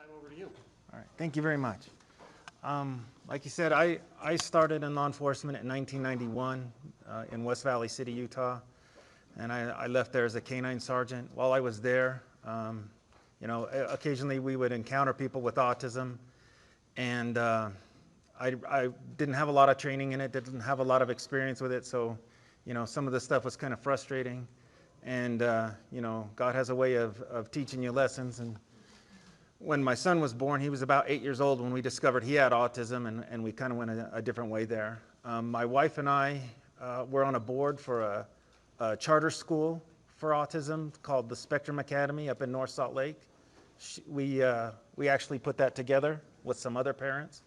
time over to you. All right, thank you very much. Like you said, I started in law enforcement in 1991 in West Valley City, Utah, and I left there as a canine sergeant. While I was there, occasionally we would encounter people with autism, and I didn't have a lot of training in it, didn't have a lot of experience with it, so some of the stuff was kind of frustrating. And God has a way of teaching you lessons. And when my son was born, he was about 8 years old when we discovered he had autism, and we kind of went a different way there. My wife and I were on a board for a charter school for autism called the Spectrum Academy up in North Salt Lake. We actually put that together with some other parents.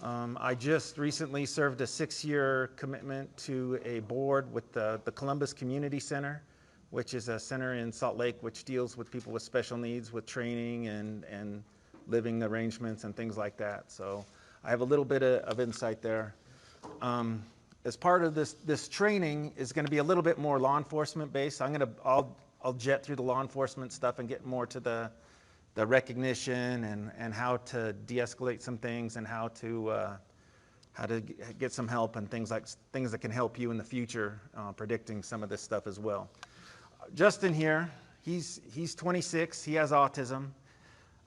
I just recently served a 6-year commitment to a board with the Columbus Community Center, which is a center in Salt Lake which deals with people with special needs, with training and living arrangements and things like that. So I have a little bit of insight there. As part of this training is going to be a little bit more law enforcement based. I'll jet through the law enforcement stuff and get more to the recognition and how to de-escalate some things and how to get some help and things that can help you in the future, predicting some of this stuff as well. Justin here, he's 26, he has autism.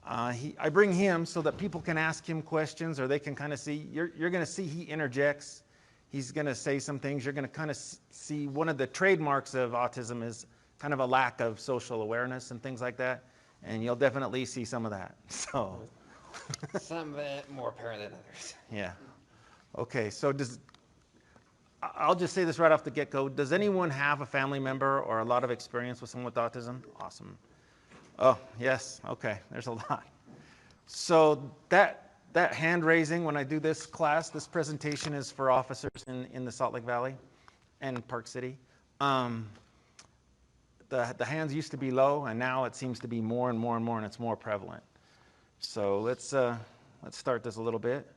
I bring him so that people can ask him questions, or they can kind of see, you're going to see he interjects. He's going to say some things. You're going to kind of see one of the trademarks of autism is kind of a lack of social awareness and things like that. And you'll definitely see some of that. So some of it more apparent than others. Yeah. Okay, so I'll just say this right off the get-go. Does anyone have a family member or a lot of experience with someone with autism? Awesome. Oh, yes. Okay, there's a lot. So that hand raising when I do this class, this presentation is for officers in the Salt Lake Valley and Park City. The hands used to be low, and now it seems to be more and more and more, and it's more prevalent. So let's start this a little bit.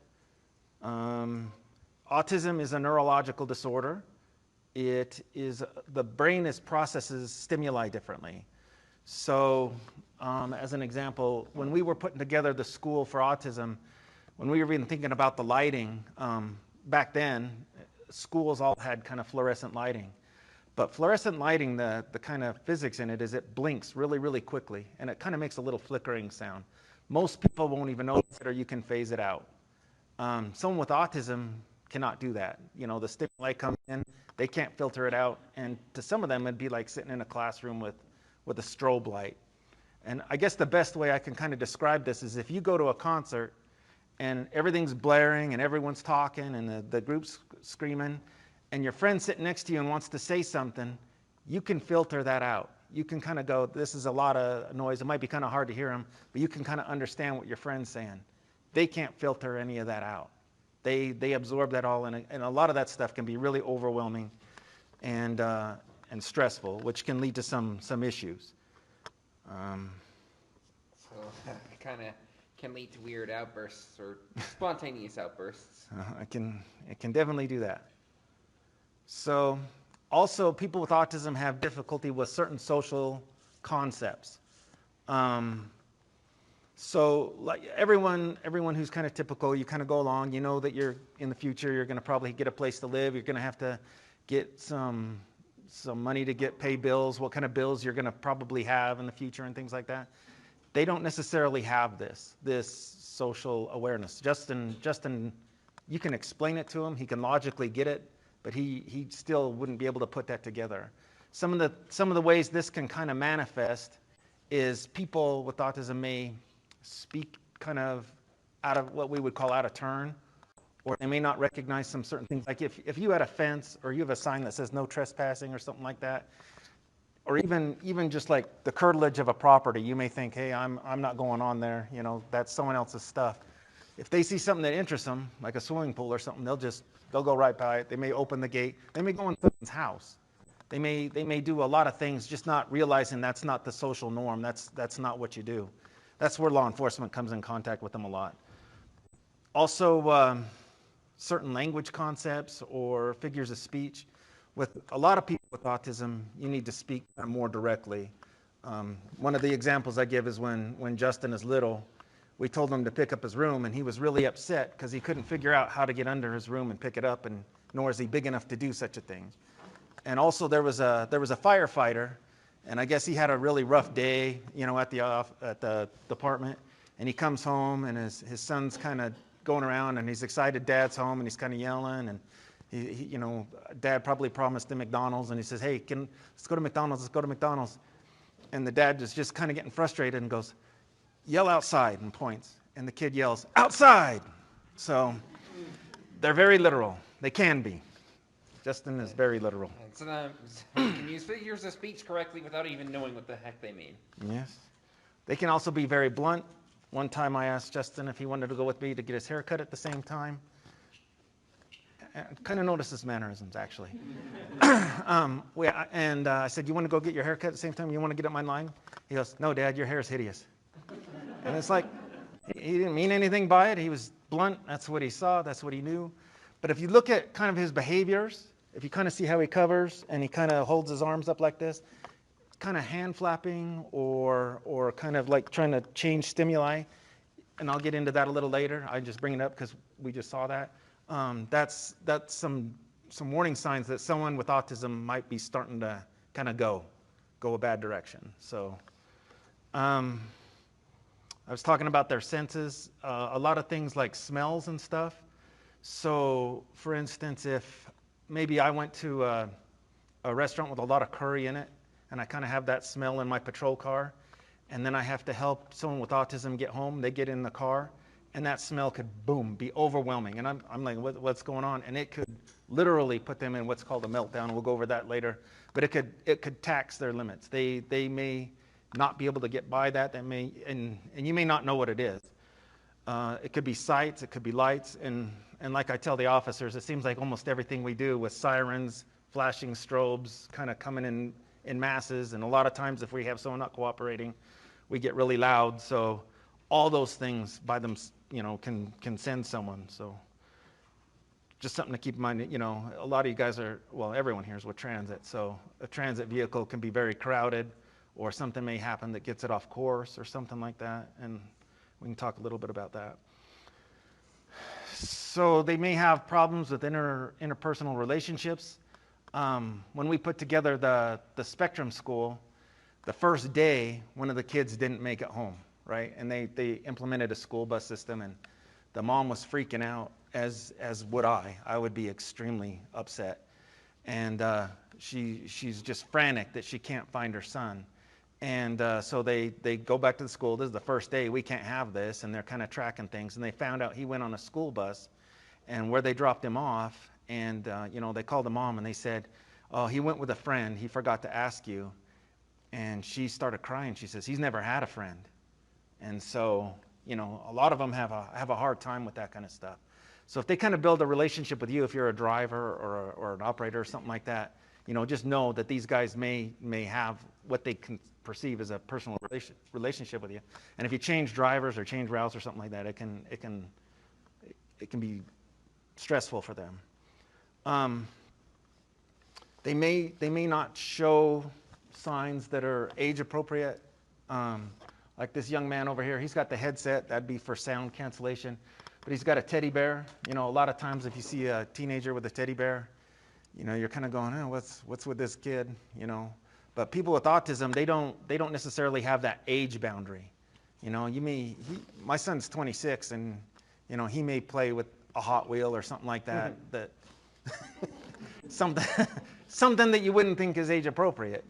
Autism is a neurological disorder. The brain processes stimuli differently. So as an example, when we were putting together the school for autism, when we were even thinking about the lighting, back then, schools all had kind of fluorescent lighting. But fluorescent lighting, the kind of physics in it is it blinks really, really quickly, and it kind of makes a little flickering sound. Most people won't even notice it, or you can phase it out. Someone with autism cannot do that. The stimuli comes in, they can't filter it out, and to some of them, it'd be like sitting in a classroom with a strobe light. And I guess the best way I can kind of describe this is if you go to a concert and everything's blaring and everyone's talking and the group's screaming, and your friend's sitting next to you and wants to say something, you can filter that out. You can kind of go, this is a lot of noise. It might be kind of hard to hear them, but you can kind of understand what your friend's saying. They can't filter any of that out. They absorb that all, and a lot of that stuff can be really overwhelming and stressful, which can lead to some issues. So it kind of can lead to weird outbursts or spontaneous outbursts. It can definitely do that. So also, people with autism have difficulty with certain social concepts. So like everyone who's kind of typical, you kind of go along, you know that you're in the future, you're going to probably get a place to live, you're going to have to get some money to pay bills, what kind of bills you're going to probably have in the future and things like that. They don't necessarily have this social awareness. Justin, you can explain it to him, he can logically get it, but he still wouldn't be able to put that together. Some of the ways this can kind of manifest is people with autism may speak kind of out of what we would call out of turn, or they may not recognize some certain things. Like if you had a fence or you have a sign that says no trespassing or something like that, or even just like the curtilage of a property, you may think, hey, I'm not going on there, that's someone else's stuff. If they see something that interests them, like a swimming pool or something, they'll go right by it. They may open the gate. They may go in someone's house. They may do a lot of things, just not realizing that's not the social norm. That's not what you do. That's where law enforcement comes in contact with them a lot. Also, certain language concepts or figures of speech. With a lot of people with autism, you need to speak more directly. One of the examples I give is when Justin is little, we told him to pick up his room, and he was really upset because he couldn't figure out how to get under his room and pick it up, and nor is he big enough to do such a thing. And also there was a firefighter, and I guess he had a really rough day, at the department, and he comes home, and his son's kind of going around, and he's excited Dad's home, and he's kind of yelling, and he Dad probably promised him McDonald's, and he says, hey, let's go to McDonald's, let's go to McDonald's. And the dad is just kind of getting frustrated and goes, yell outside, and points. And the kid yells, outside. So they're very literal. They can be. Justin is very literal. And you can use figures of speech correctly without even knowing what the heck they mean. Yes. They can also be very blunt. One time I asked Justin if he wanted to go with me to get his hair cut at the same time. I kind of noticed his mannerisms, actually. I said, you want to go get your hair cut at the same time? You want to get up my line? He goes, no, Dad, your hair is hideous. And it's like, he didn't mean anything by it. He was blunt. That's what he saw. That's what he knew. But if you look at kind of his behaviors, if you kind of see how he covers and he kind of holds his arms up like this, kind of hand flapping or kind of like trying to change stimuli, and I'll get into that a little later. I just bring it up because we just saw that. That's some warning signs that someone with autism might be starting to kind of go a bad direction. So I was talking about their senses, a lot of things like smells and stuff. So for instance, if maybe I went to a restaurant with a lot of curry in it, and I kind of have that smell in my patrol car, and then I have to help someone with autism get home, they get in the car, and that smell could, boom, be overwhelming. And I'm like, what's going on? And it could literally put them in what's called a meltdown. We'll go over that later. But it could tax their limits. They may not be able to get by that. And you may not know what it is. It could be sights. It could be lights. And like I tell the officers, it seems like almost everything we do with sirens, flashing strobes, kind of coming in masses. And a lot of times if we have someone not cooperating, we get really loud. So all those things by them, can send someone. So just something to keep in mind. A lot of you guys everyone here is with transit. So a transit vehicle can be very crowded, or something may happen that gets it off course or something like that. And we can talk a little bit about that. So they may have problems with interpersonal relationships. When we put together the Spectrum School, the first day, one of the kids didn't make it home. Right, and they implemented a school bus system, and the mom was freaking out, as would I. I would be extremely upset, and she's just frantic that she can't find her son, and so they go back to the school. This is the first day. We can't have this, and they're kind of tracking things, and they found out he went on a school bus, and where they dropped him off, and they called the mom and they said, oh, he went with a friend. He forgot to ask you, and she started crying. She says he's never had a friend. And so, a lot of them have a hard time with that kind of stuff. So if they kind of build a relationship with you, if you're a driver or an operator or something like that, just know that these guys may have what they can perceive as a personal relationship with you. And if you change drivers or change routes or something like that, it can be stressful for them. They may not show signs that are age appropriate. Like this young man over here, he's got the headset. That'd be for sound cancellation. But he's got a teddy bear. A lot of times if you see a teenager with a teddy bear, you're kind of going, oh, what's with this kid? But people with autism, they don't necessarily have that age boundary. My son's 26, and he may play with a Hot Wheel or something like that. That something that you wouldn't think is age appropriate.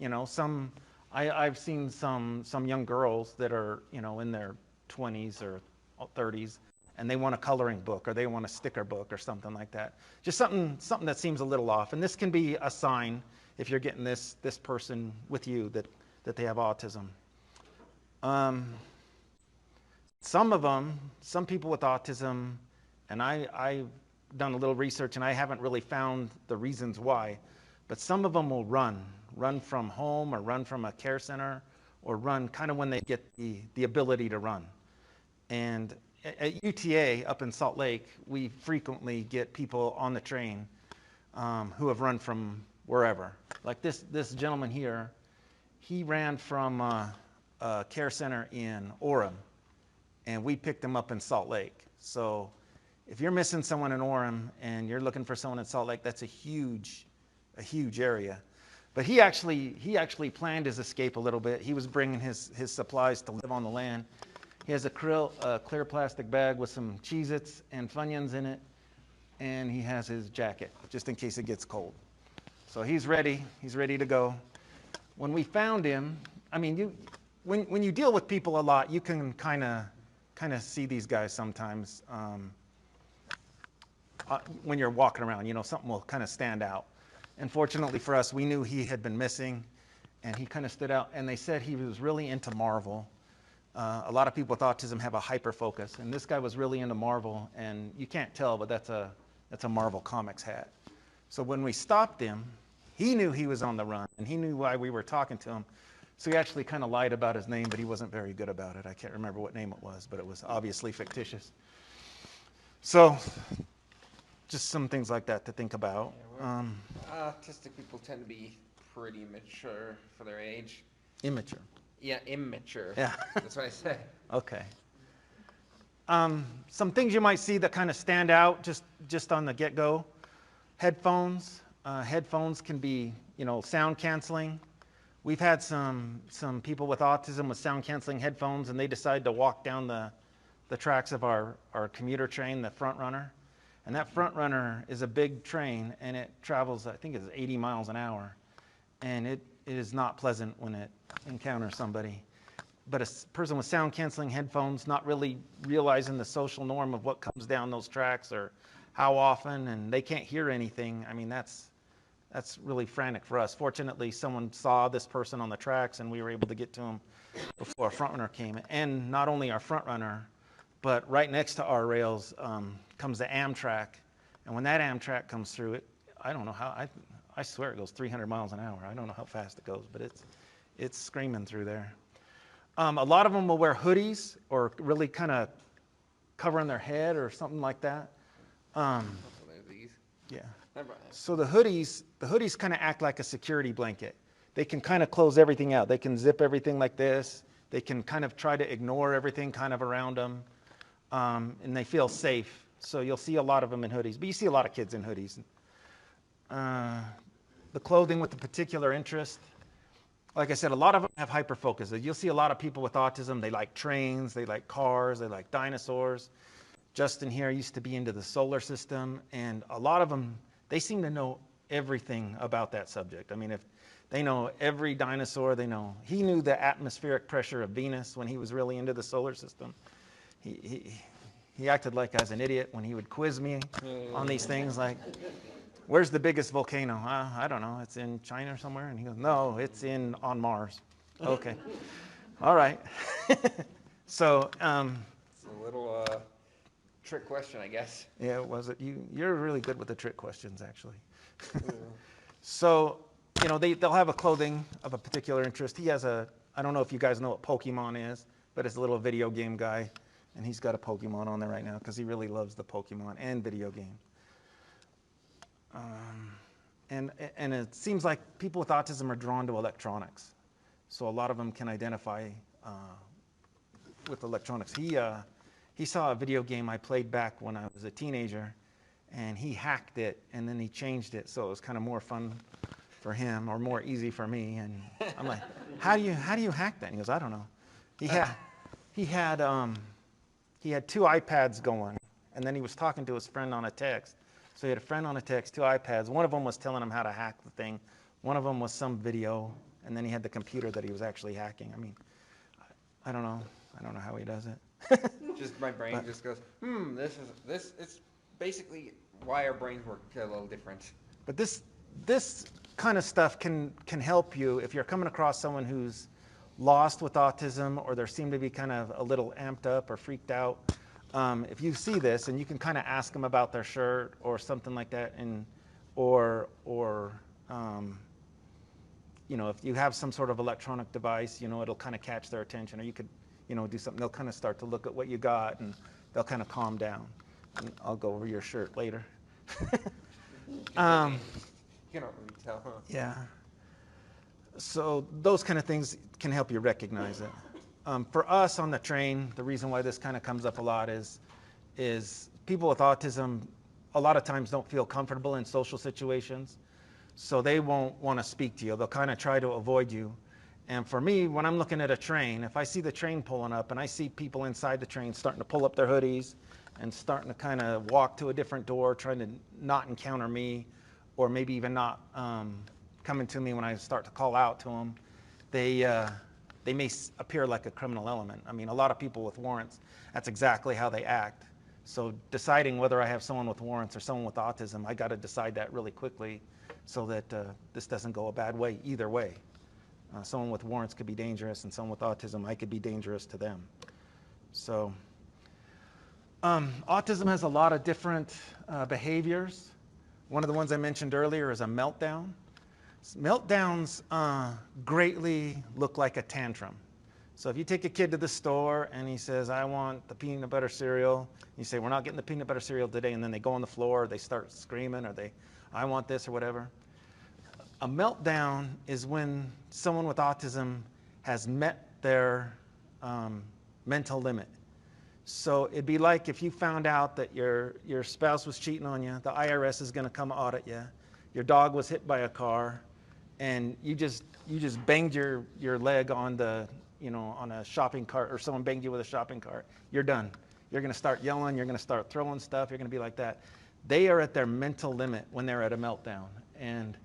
I've seen some young girls that are, in their 20s or 30s, and they want a coloring book or they want a sticker book or something like that. Just something that seems a little off. And this can be a sign, if you're getting this person with you, that they have autism. Some people with autism, and I've done a little research and I haven't really found the reasons why, but some of them will run from home or run from a care center or run kind of when they get the ability to run. And at UTA up in Salt Lake, we frequently get people on the train who have run from wherever. Like this gentleman here, he ran from a care center in Orem, and we picked him up in Salt Lake. So if you're missing someone in Orem and you're looking for someone in Salt Lake, that's a huge area. But he actually planned his escape a little bit. He was bringing his supplies to live on the land. He has a clear plastic bag with some Cheez-Its and Funyuns in it, and he has his jacket just in case it gets cold. So he's ready to go. When we found him, I mean, when you deal with people a lot, you can kind of see these guys sometimes when you're walking around. You know, something will kind of stand out. And fortunately for us, we knew he had been missing, and he kind of stood out. And they said he was really into Marvel. A lot of people with autism have a hyper focus, and this guy was really into Marvel. And you can't tell, but that's a Marvel Comics hat. So when we stopped him, he knew he was on the run, and he knew why we were talking to him. So he actually kind of lied about his name, but he wasn't very good about it. I can't remember what name it was, but it was obviously fictitious. So just some things like that to think about. Autistic people tend to be pretty mature for their age. Immature. Yeah, immature. Yeah. That's what I said. Okay. Some things you might see that kind of stand out just on the get-go. Headphones. Headphones can be, sound canceling. We've had some people with autism with sound canceling headphones, and they decide to walk down the tracks of our commuter train, the front runner. And that front runner is a big train, and it travels, I think it's 80 miles an hour. And it is not pleasant when it encounters somebody. But a person with sound canceling headphones, not really realizing the social norm of what comes down those tracks or how often, and they can't hear anything. I mean, that's really frantic for us. Fortunately, someone saw this person on the tracks, and we were able to get to him before our front runner came. And not only our front runner, but right next to our rails comes the Amtrak. And when that Amtrak comes through, I don't know how, I swear it goes 300 miles an hour. I don't know how fast it goes, but it's screaming through there. A lot of them will wear hoodies or really kind of covering their head or something like that. Yeah. So the hoodies kind of act like a security blanket. They can kind of close everything out. They can zip everything like this. They can kind of try to ignore everything kind of around them. And they feel safe. So you'll see a lot of them in hoodies. But you see a lot of kids in hoodies. The clothing with the particular interest. Like I said, a lot of them have hyperfocus. You'll see a lot of people with autism. They like trains. They like cars. They like dinosaurs. Justin here used to be into the solar system. And a lot of them, they seem to know everything about that subject. I mean, if they know every dinosaur, they know. He knew the atmospheric pressure of Venus when he was really into the solar system. He acted like I was an idiot when he would quiz me on these things, like, where's the biggest volcano? I don't know. It's in China or somewhere? And he goes, no, it's on Mars. Okay. All right. So. It's a little trick question, I guess. Yeah, was it? You're really good with the trick questions, actually. So, they'll have a clothing of a particular interest. He has I don't know if you guys know what Pokemon is, but it's a little video game guy. And he's got a Pokemon on there right now because he really loves the Pokemon and video games. And it seems like people with autism are drawn to electronics. So a lot of them can identify with electronics. He saw a video game I played back when I was a teenager, and he hacked it, and then he changed it so it was kind of more fun for him or more easy for me. And I'm like, how do you hack that? And he goes, I don't know. He had 2 iPads going, and then he was talking to his friend on a text. So he had a friend on a text, 2 iPads. One of them was telling him how to hack the thing. One of them was some video, and then he had the computer that he was actually hacking. I mean, I don't know. I don't know how he does it. Just my brain just goes, this it's basically why our brains work a little different. But this kind of stuff can help you if you're coming across someone who's lost with autism, or they seem to be kind of a little amped up or freaked out. If you see this, and you can kind of ask them about their shirt or something like that, or if you have some sort of electronic device, it'll kind of catch their attention, or you could, do something. They'll kind of start to look at what you got, and they'll kind of calm down. And I'll go over your shirt later. You cannot really tell, huh? Yeah. So those kind of things can help you recognize it. For us on the train, the reason why this kind of comes up a lot is people with autism a lot of times don't feel comfortable in social situations, so they won't want to speak to you. They'll kind of try to avoid you. And for me, when I'm looking at a train, if I see the train pulling up and I see people inside the train starting to pull up their hoodies and starting to kind of walk to a different door, trying to not encounter me, or maybe even not coming to me when I start to call out to them, they may appear like a criminal element. I mean, a lot of people with warrants, that's exactly how they act. So deciding whether I have someone with warrants or someone with autism, I got to decide that really quickly so that this doesn't go a bad way either way. Someone with warrants could be dangerous, and someone with autism, I could be dangerous to them. So autism has a lot of different behaviors. One of the ones I mentioned earlier is a meltdown. Meltdowns greatly look like a tantrum. So if you take a kid to the store and he says, I want the peanut butter cereal, you say, we're not getting the peanut butter cereal today, and then they go on the floor, they start screaming, or I want this or whatever. A meltdown is when someone with autism has met their mental limit. So it'd be like if you found out that your spouse was cheating on you, the IRS is going to come audit you, your dog was hit by a car, and you just banged your leg on on a shopping cart, or someone banged you with a shopping cart. You're done. You're going to start yelling. You're going to start throwing stuff. You're going to be like that. They are at their mental limit when they're at a meltdown. And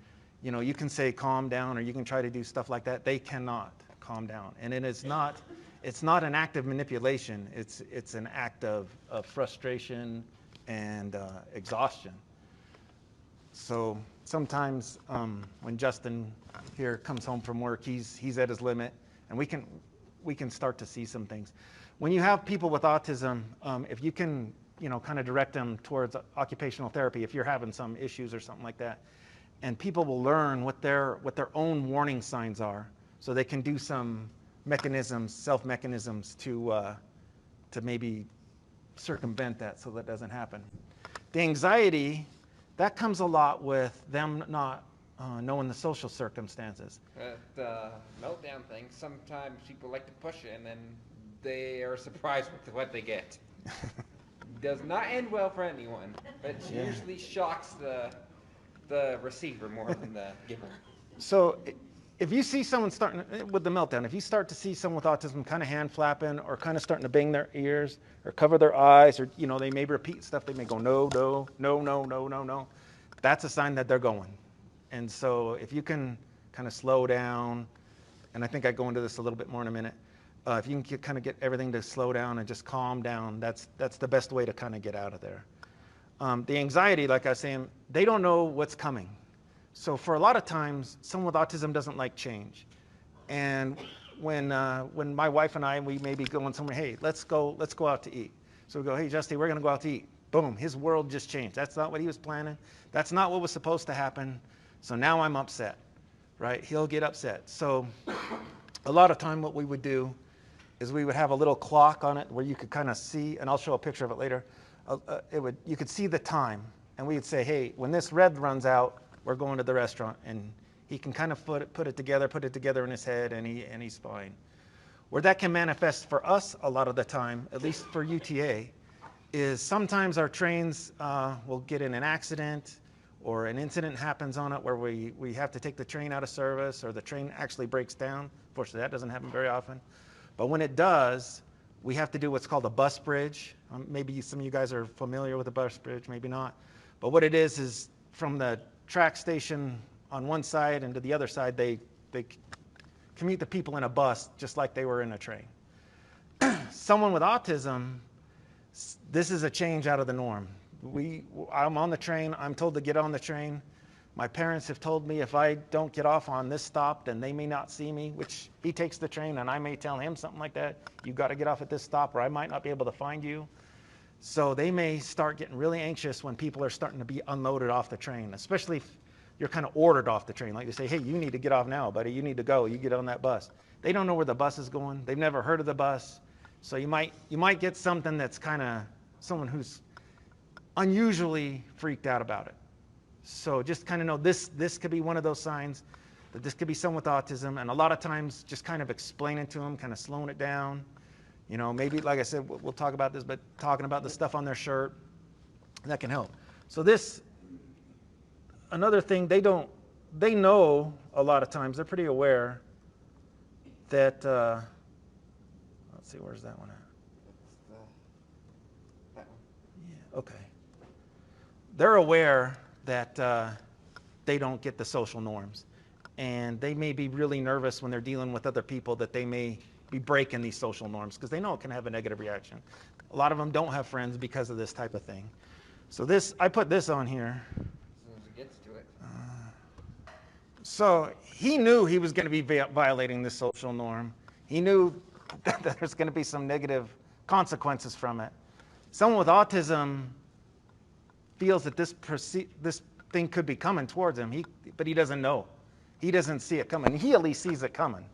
you can say calm down, or you can try to do stuff like that. They cannot calm down. And it's not an act of manipulation. It's an act of frustration and exhaustion. So sometimes when Justin here comes home from work, he's at his limit, and we can start to see some things. When you have people with autism, if you can kind of direct them towards occupational therapy, if you're having some issues or something like that, and people will learn what their own warning signs are, so they can do some self-mechanisms to maybe circumvent that so that doesn't happen. The anxiety, that comes a lot with them not knowing the social circumstances. The meltdown thing, sometimes people like to push it and then they are surprised with what they get. Does not end well for anyone, but usually shocks the receiver more than the giver. So if you see someone starting with the meltdown, if you start to see someone with autism kind of hand flapping or kind of starting to bang their ears or cover their eyes, or they may repeat stuff, they may go no, no, no, no, no, no, no, that's a sign that they're going. And so if you can kind of slow down, and I think I go into this a little bit more in a minute, if you can kind of get everything to slow down and just calm down, that's the best way to kind of get out of there. The anxiety, like I was saying, they don't know what's coming. So for a lot of times, someone with autism doesn't like change. And when my wife and I, we may be going somewhere, hey, let's go out to eat. So we go, hey, Justy, we're going to go out to eat. Boom, his world just changed. That's not what he was planning. That's not what was supposed to happen. So now I'm upset, right? He'll get upset. So a lot of time what we would do is we would have a little clock on it where you could kind of see, and I'll show a picture of it later. You could see the time, and we would say, hey, when this red runs out, we're going to the restaurant, and he can kind of put it together in his head, and he's fine. Where that can manifest for us a lot of the time, at least for UTA, is sometimes our trains will get in an accident, or an incident happens on it where we have to take the train out of service, or the train actually breaks down. Fortunately, that doesn't happen very often. But when it does, we have to do what's called a bus bridge. Maybe some of you guys are familiar with a bus bridge, maybe not. But what it is from the track station on one side and to the other side, they commute the people in a bus just like they were in a train. Someone with autism, this is a change out of the norm. I'm on the train. I'm told to get on the train. My parents have told me if I don't get off on this stop, then they may not see me, which he takes the train, and I may tell him something like that. You've got to get off at this stop, or I might not be able to find you. So they may start getting really anxious when people are starting to be unloaded off the train, especially if you're kind of ordered off the train. Like they say, hey, you need to get off now, buddy. You need to go. You get on that bus. They don't know where the bus is going. They've never heard of the bus. So you might get something that's kind of someone who's unusually freaked out about it. So just kind of know this could be one of those signs. that this could be someone with autism, and a lot of times just kind of explaining to them, kind of slowing it down. You know, maybe, like I said, we'll talk about this, but talking about the stuff on their shirt, that can help. So this, another thing, they know a lot of times, they're pretty aware that, let's see, where's that one at? That one. Yeah, okay. They're aware that they don't get the social norms. And they may be really nervous when they're dealing with other people that they may be breaking these social norms because they know it can have a negative reaction. A lot of them don't have friends because of this type of thing. So this, I put this on here. As soon as it gets to it. So he knew he was going to be violating this social norm. He knew that there's going to be some negative consequences from it. Someone with autism feels that this thing could be coming towards him, but he doesn't know. He doesn't see it coming. He at least sees it coming,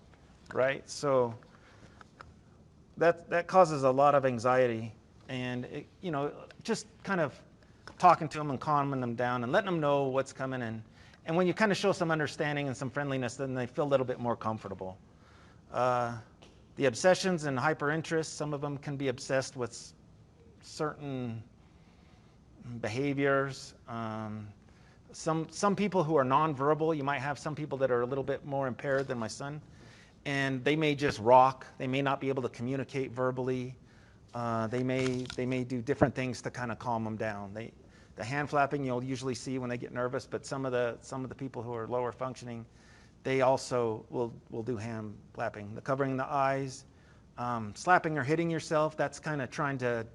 right? So that causes a lot of anxiety, and it, you know, just kind of talking to them and calming them down and letting them know what's coming. And when you kind of show some understanding and some friendliness, then they feel a little bit more comfortable. The obsessions and hyper interest, some of them can be obsessed with certain behaviors. Some people who are nonverbal, you might have some people that are a little bit more impaired than my son, and they may just rock. They may not be able to communicate verbally. They may do different things to kind of calm them down. The hand flapping you'll usually see when they get nervous, but some of the people who are lower functioning, they also will do hand flapping. The covering the eyes, slapping or hitting yourself, that's kind of trying to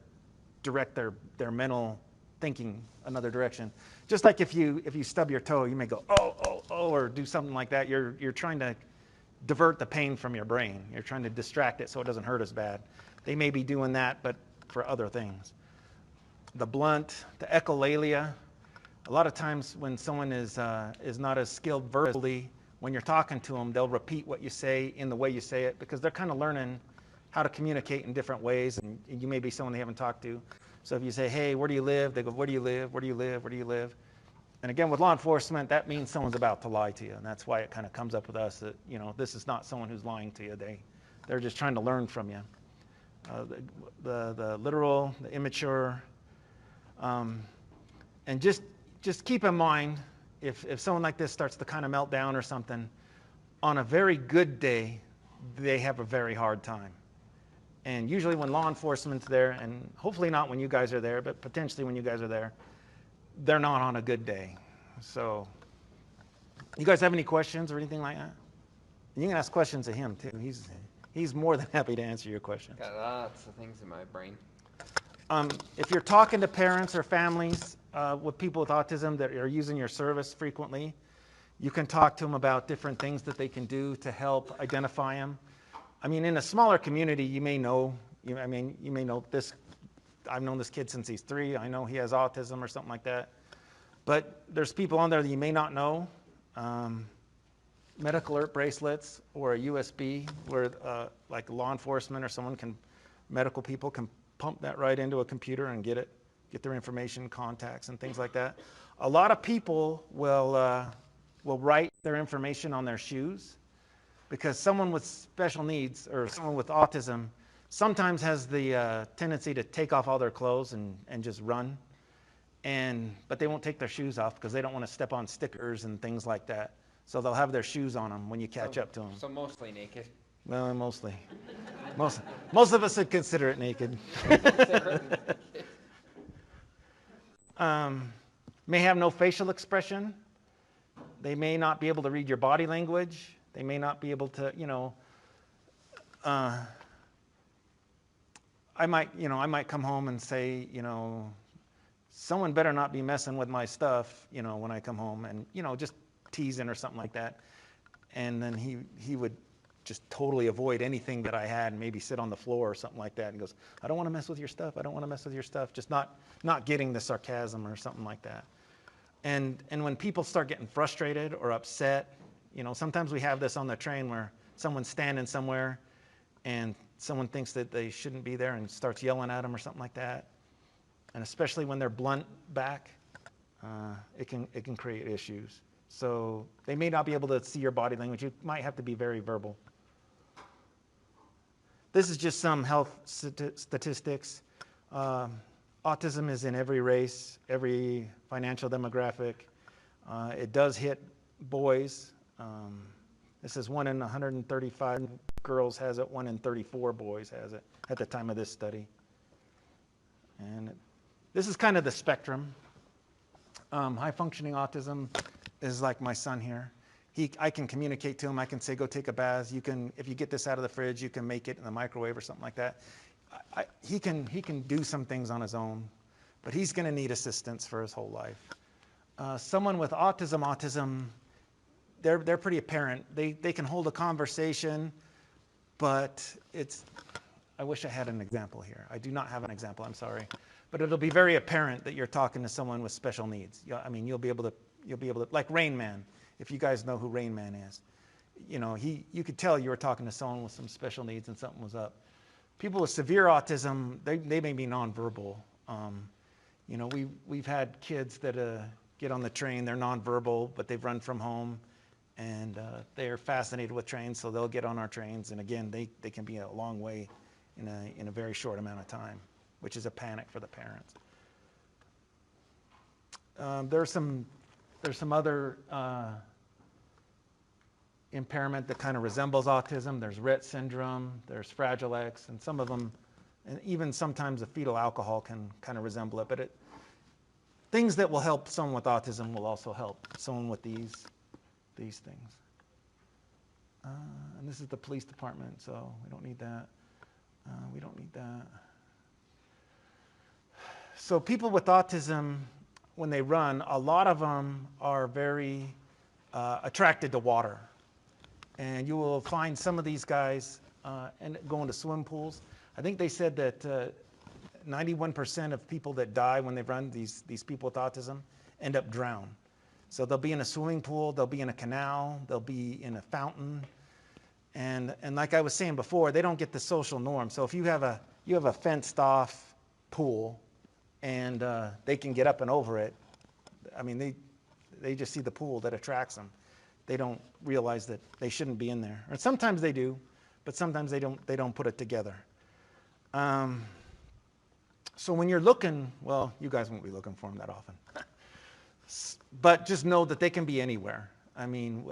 direct their mental thinking another direction. Just like if you stub your toe, you may go, oh, or do something like that. You're trying to divert the pain from your brain. You're trying to distract it so it doesn't hurt as bad. They may be doing that, but for other things. The blunt, the echolalia. A lot of times when someone is not as skilled verbally, when you're talking to them, they'll repeat what you say in the way you say it because they're kind of learning how to communicate in different ways, and you may be someone they haven't talked to. So if you say, hey, where do you live? They go, where do you live? Where do you live? Where do you live? And again, with law enforcement, that means someone's about to lie to you, and that's why it kind of comes up with us that, you know, this is not someone who's lying to you. They're just trying to learn from you. The literal, the immature, and just keep in mind if someone like this starts to kind of melt down or something, on a very good day, they have a very hard time. And usually when law enforcement's there, and hopefully not when you guys are there, but potentially when you guys are there, they're not on a good day. So, you guys have any questions or anything like that? You can ask questions of him too. He's more than happy to answer your questions. Got lots of things in my brain. If you're talking to parents or families with people with autism that are using your service frequently, you can talk to them about different things that they can do to help identify them. I mean, in a smaller community, you may know this. I've known this kid since he's 3. I know he has autism or something like that. But there's people on there that you may not know. Medical alert bracelets or a USB where like law enforcement or medical people can pump that right into a computer and get their information, contacts, and things like that. A lot of people will write their information on their shoes because someone with special needs or someone with autism sometimes has the tendency to take off all their clothes and just run. But they won't take their shoes off because they don't want to step on stickers and things like that. So they'll have their shoes on them when you catch up to them. So mostly naked. Well, mostly. Most of us would consider it naked. May have no facial expression. They may not be able to read your body language. They may not be able to, I might come home and say, someone better not be messing with my stuff, when I come home, and, just teasing or something like that. And then he would just totally avoid anything that I had and maybe sit on the floor or something like that and goes, I don't want to mess with your stuff. I don't want to mess with your stuff. Just not getting the sarcasm or something like that. And when people start getting frustrated or upset, sometimes we have this on the train where someone's standing somewhere and someone thinks that they shouldn't be there and starts yelling at them or something like that. And especially when they're blunt back, it can create issues. So they may not be able to see your body language. You might have to be very verbal. This is just some health statistics. Autism is in every race, every financial demographic. It does hit boys. This is 1 in 135 girls has it, 1 in 34 boys has it at the time of this study. And this is kind of the spectrum. High functioning autism is like my son here. I can communicate to him. I can say, go take a bath. If you get this out of the fridge, you can make it in the microwave or something like that. He can do some things on his own, but he's going to need assistance for his whole life. Someone with autism, they're pretty apparent. They can hold a conversation, but I wish I had an example here. I do not have an example, I'm sorry. But it'll be very apparent that you're talking to someone with special needs. I mean, you'll be able to, like Rain Man, if you guys know who Rain Man is. You know, you could tell you were talking to someone with some special needs and something was up. People with severe autism, they may be nonverbal. You know, we've had kids that get on the train, they're nonverbal, but they've run from home, and they're fascinated with trains, so they'll get on our trains, and again, they can be a long way in a very short amount of time, which is a panic for the parents. There's some other impairment that kind of resembles autism. There's Rett syndrome, there's Fragile X, and some of them, and even sometimes the fetal alcohol can kind of resemble it. But things that will help someone with autism will also help someone with these things. And this is the police department, so we don't need that. We don't need that. So people with autism, when they run, a lot of them are very attracted to water. And you will find some of these guys going to swim pools. I think they said that 91% of people that die when they run, these people with autism, end up drowned. So they'll be in a swimming pool, they'll be in a canal, they'll be in a fountain. And like I was saying before, they don't get the social norm. So if you have a fenced off pool and they can get up and over it, I mean, they just see the pool that attracts them. They don't realize that they shouldn't be in there. Or sometimes they do, but sometimes they don't put it together. So when you're looking, well, you guys won't be looking for them that often. But just know that they can be anywhere. I mean,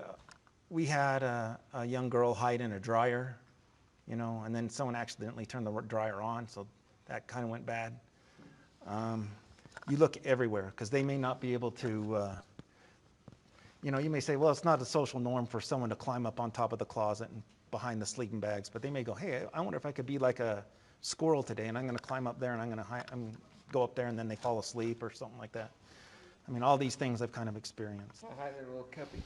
we had a young girl hide in a dryer, you know, and then someone accidentally turned the dryer on, so that kind of went bad. You look everywhere, because they may not be able to, you know, you may say, well, it's not a social norm for someone to climb up on top of the closet and behind the sleeping bags, but they may go, hey, I wonder if I could be like a squirrel today, and I'm going to climb up there, and I'm going to go up there, and then they fall asleep or something like that. I mean, all these things I've kind of experienced. I'll hide in a little cubby.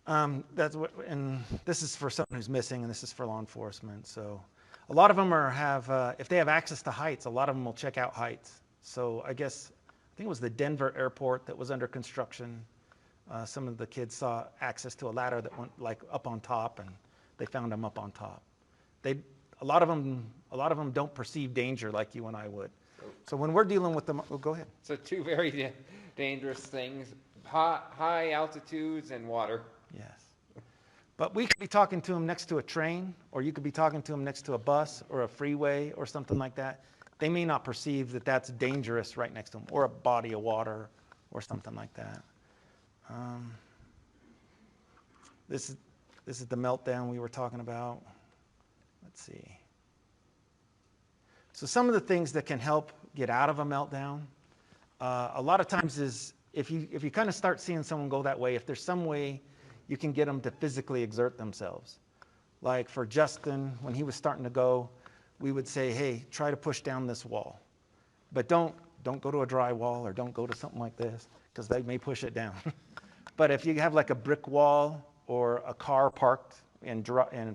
And this is for someone who's missing, and this is for law enforcement. So a lot of them if they have access to heights, a lot of them will check out heights. So I think it was the Denver airport that was under construction. Some of the kids saw access to a ladder that went like up on top, and they found them up on top. A lot of them don't perceive danger like you and I would. So when we're dealing with them, go ahead. So two very dangerous things, high altitudes and water. Yes. But we could be talking to them next to a train, or you could be talking to them next to a bus or a freeway or something like that. They may not perceive that that's dangerous right next to them, or a body of water or something like that. This is the meltdown we were talking about. Let's see. So some of the things that can help get out of a meltdown, a lot of times is if you kind of start seeing someone go that way, if there's some way you can get them to physically exert themselves. Like for Justin, when he was starting to go, we would say, hey, try to push down this wall. But don't go to a dry wall, or don't go to something like this, because they may push it down. But if you have like a brick wall or a car parked in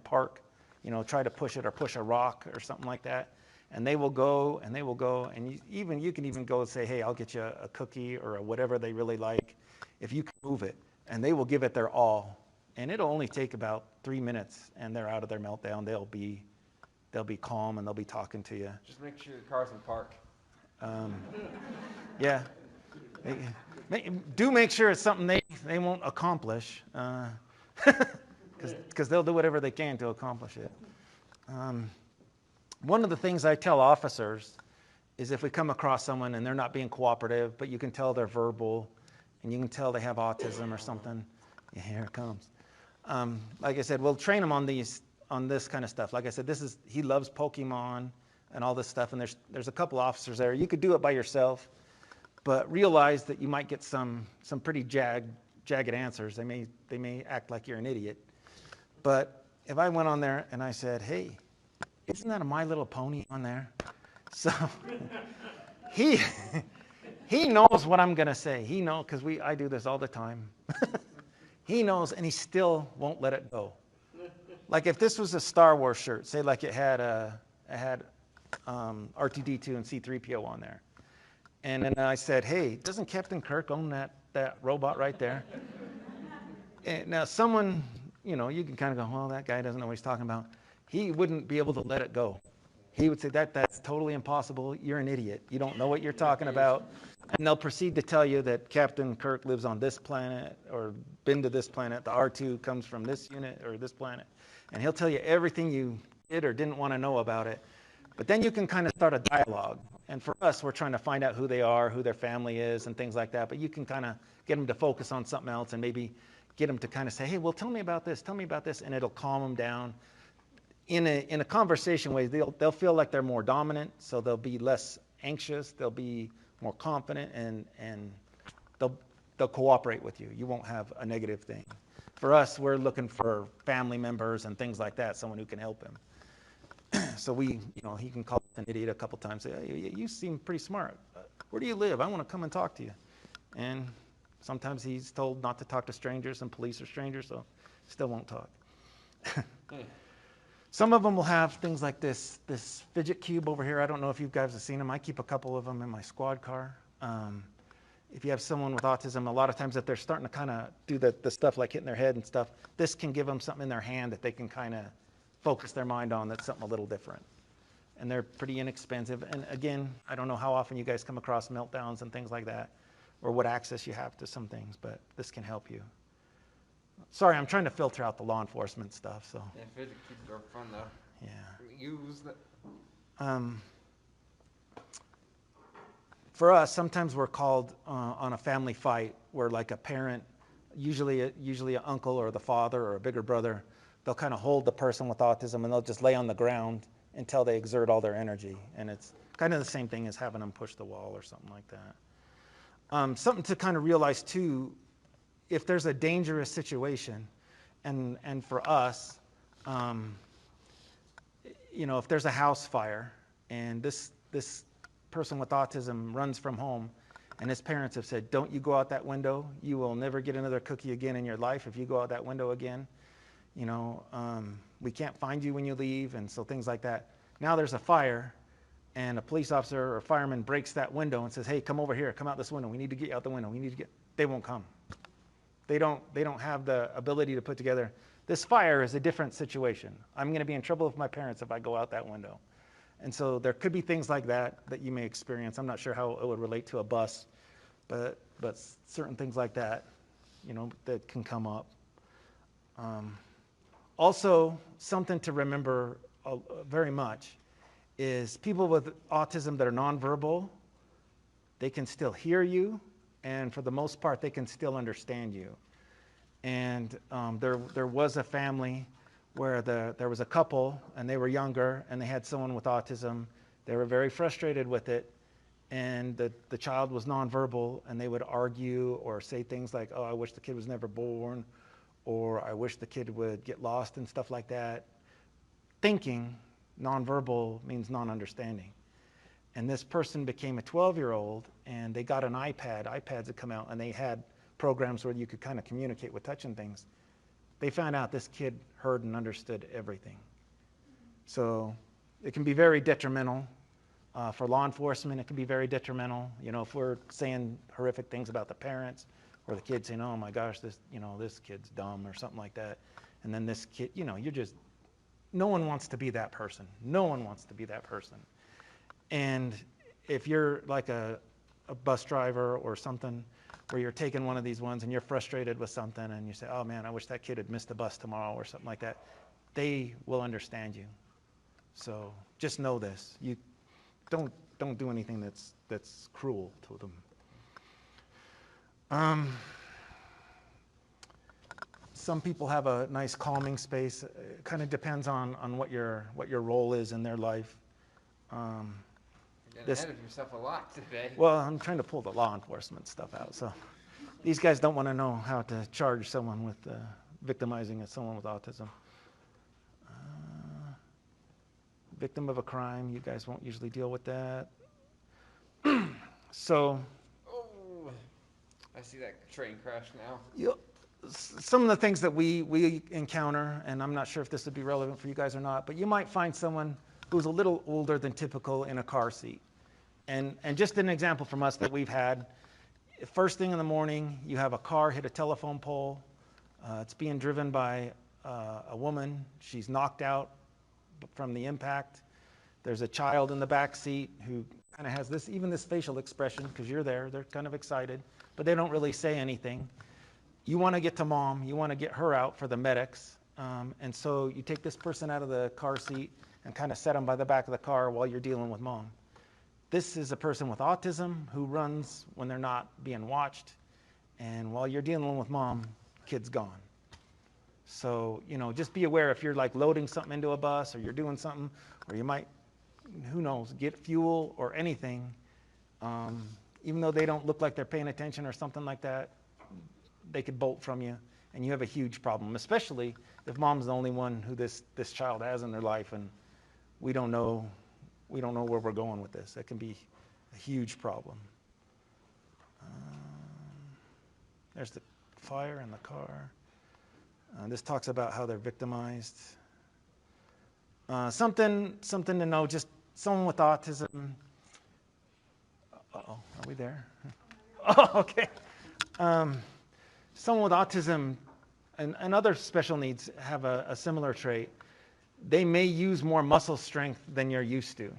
park, you know, try to push it, or push a rock or something like that. And they will go, and you can even go and say, hey, I'll get you a cookie or whatever they really like if you can move it. And they will give it their all. And it'll only take about 3 minutes, and they're out of their meltdown. They'll be calm, and they'll be talking to you. Just make sure your car's in park. Yeah. Do make sure it's something they won't accomplish, because they'll do whatever they can to accomplish it. One of the things I tell officers is if we come across someone and they're not being cooperative, but you can tell they're verbal, and you can tell they have autism or something, yeah, here it comes. Like I said, we'll train them on this kind of stuff. Like I said, he loves Pokemon and all this stuff, and there's a couple officers there. You could do it by yourself, but realize that you might get some pretty jagged answers. They may act like you're an idiot. But if I went on there and I said, hey, isn't that a My Little Pony on there? So he knows what I'm going to say. He knows, because I do this all the time. He knows, and he still won't let it go. Like if this was a Star Wars shirt, say like it had R2-D2 and C-3PO on there. And then I said, hey, doesn't Captain Kirk own that robot right there? And now someone, you can kind of go, well, that guy doesn't know what he's talking about. He wouldn't be able to let it go. He would say, that's totally impossible. You're an idiot. You don't know what you're talking about. And they'll proceed to tell you that Captain Kirk lives on this planet or been to this planet. The R2 comes from this unit or this planet. And he'll tell you everything you did or didn't want to know about it. But then you can kind of start a dialogue. And for us, we're trying to find out who they are, who their family is, and things like that. But you can kind of get them to focus on something else and maybe get them to kind of say, hey, well, tell me about this, and it'll calm them down. In a conversation way, they'll feel like they're more dominant, so they'll be less anxious, they'll be more confident, and they'll cooperate with you. You won't have a negative thing. For us, we're looking for family members and things like that, someone who can help him. So he can call us an idiot a couple times, say, hey, you seem pretty smart. Where do you live? I want to come and talk to you. And sometimes he's told not to talk to strangers, and police are strangers, so still won't talk. Some of them will have things like this fidget cube over here. I don't know if you guys have seen them. I keep a couple of them in my squad car. If you have someone with autism, a lot of times if they're starting to kind of do the stuff like hitting their head and stuff, this can give them something in their hand that they can kind of focus their mind on that's something a little different. And they're pretty inexpensive. And again, I don't know how often you guys come across meltdowns and things like that, or what access you have to some things, but this can help you. Sorry, I'm trying to filter out the law enforcement stuff. So. Yeah, fidget cubes are fun though. Yeah. Use the. For us, sometimes we're called on a family fight where, like a parent, usually an uncle or the father or a bigger brother, they'll kind of hold the person with autism and they'll just lay on the ground until they exert all their energy, and it's kind of the same thing as having them push the wall or something like that. Something to kind of realize too. If there's a dangerous situation, and for us, if there's a house fire and this person with autism runs from home, and his parents have said, don't you go out that window, you will never get another cookie again in your life if you go out that window again. We can't find you when you leave, and so things like that. Now there's a fire, and a police officer or fireman breaks that window and says, hey, come over here, come out this window, we need to get you out the window, they won't come. They don't have the ability to put together, this fire is a different situation. I'm going to be in trouble with my parents if I go out that window. And so there could be things like that you may experience. I'm not sure how it would relate to a bus, but certain things like that, that can come up. Also, something to remember very much is people with autism that are nonverbal, they can still hear you, and for the most part, they can still understand you. And there was a family where there was a couple, and they were younger, and they had someone with autism. They were very frustrated with it, and the child was nonverbal, and they would argue or say things like, oh, I wish the kid was never born, or I wish the kid would get lost and stuff like that. Thinking nonverbal means non-understanding. And this person became a 12-year-old, and they got an iPad. iPads had come out, and they had programs where you could kind of communicate with touching things. They found out this kid heard and understood everything. So it can be very detrimental. For law enforcement, it can be very detrimental. If we're saying horrific things about the parents, or the kid saying, oh my gosh, this kid's dumb, or something like that. And then this kid, no one wants to be that person. No one wants to be that person. And if you're like a bus driver or something where you're taking one of these ones and you're frustrated with something and you say, oh man, I wish that kid had missed the bus tomorrow or something like that, they will understand you. So just know this. You don't do anything that's cruel to them. Some people have a nice calming space. It kind of depends on what your role is in their life. You're getting ahead of yourself a lot today. Well, I'm trying to pull the law enforcement stuff out. So these guys don't want to know how to charge someone with victimizing someone with autism. Victim of a crime, you guys won't usually deal with that. So, Oh, I see that train crash now. some of the things that we encounter, and I'm not sure if this would be relevant for you guys or not, but you might find someone who's a little older than typical in a car seat. And just an example from us that we've had, first thing in the morning, you have a car hit a telephone pole. It's being driven by a woman. She's knocked out from the impact. There's a child in the back seat who kind of has this facial expression because you're there. They're kind of excited, but they don't really say anything. You want to get to mom. You want to get her out for the medics. And so you take this person out of the car seat and kind of set them by the back of the car while you're dealing with mom. This is a person with autism who runs when they're not being watched. And while you're dealing with mom, kid's gone. So, just be aware if you're like loading something into a bus or you're doing something, or you might, who knows, get fuel or anything. Even though they don't look like they're paying attention or something like that, they could bolt from you and you have a huge problem, especially if mom's the only one who this child has in their life and we don't know where we're going with this. That can be a huge problem. There's the fire in the car. This talks about how they're victimized. Something to know, just someone with autism. Uh-oh, are we there? Oh, okay. Someone with autism and other special needs have a similar trait. They may use more muscle strength than you're used to.